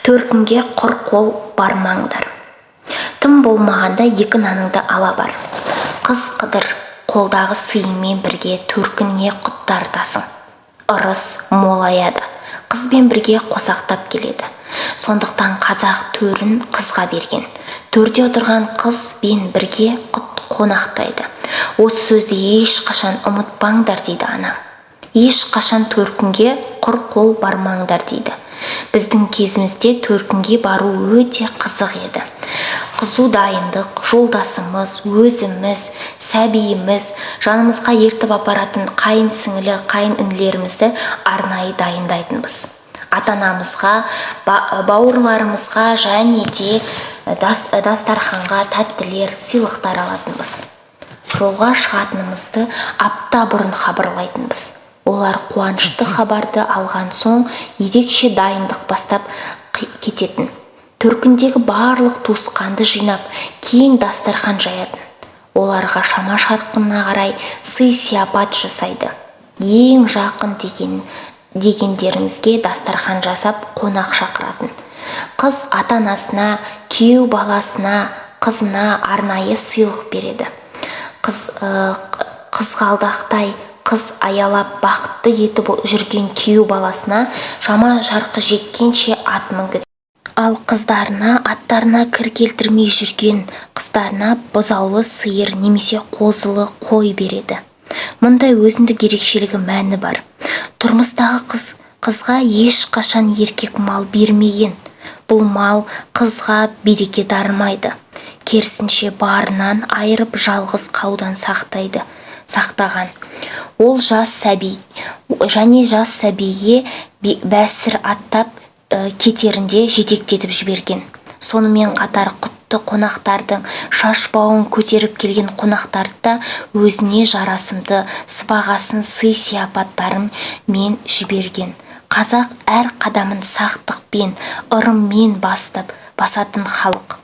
Төркінге құр қол бармаңдар. Тым болмағанда екі наныңды ала бар. Қыз қыдыр, қолдағы сыйыңмен бірге төркініңе құт тартасың. Ырыс молаяды, қызбен бірге қосақтап келеді. Сондықтан қазақ төрін қызға берген. Төрде отырған қызбен бірге құт қонақтайды. Осы сөзді ешқашан ұмытпаңдар дейді анам. Ешқашан төркінге құр қол бармаңдар дейді. Біздің кезімізде төркінге бару өте қызық еді. Қызу дайындық, жолдасымыз, өзіміз, сәбиіміз, жанымызға ертіп апаратын қайын сіңілі, қайын інілерімізді арнайы дайындайтынбыз. Ата-анамызға, бауырларымызға және де дастарханға тәттілер, сыйлықтар алатынбыз. Жолға шығатынымызды апта бұрын хабарлайтынбыз. Олар қуанышты хабарды алған соң ерекше дайындық бастап кететін. Төркіндегі барлық туысқанды жинап, кең дастархан жаятын. Оларға шама-шарқына қарай сый-сияпат жасайды. Ең жақын дегендерімізге дастархан жасап қонақ шақыратын. Қыз ата-анасына, күйеу баласына, қызына арнайы сыйлық береді. Қызғалдақтай қыз аялап бақытты етіп жүрген күйеу баласына шама-шарқы жеткенше ат мінгізеді. Ал қыздарына, аттарына кір келтірмей жүрген қыздарына бұзаулы сиыр немесе қозылы қой береді. Мұндай өзіндік ерекшелігі мәні бар. Тұрмыстағы қызға ешқашан еркек мал бермеген. Бұл мал қызға береке дарымайды. Керісінше барынан айырып жалғыз қаудан сақтаған. Ол жас сәбиге бәсір аттап кетерінде жетектетіп жіберген. Сонымен қатар құтты қонақтардың шашбауын көтеріп келген қонақтарды да өзіне жарасымды сыбағасын, сый-сияпаттарын мен жіберген. Қазақ әр қадамын сақтықпен, ырыммен басатын халық.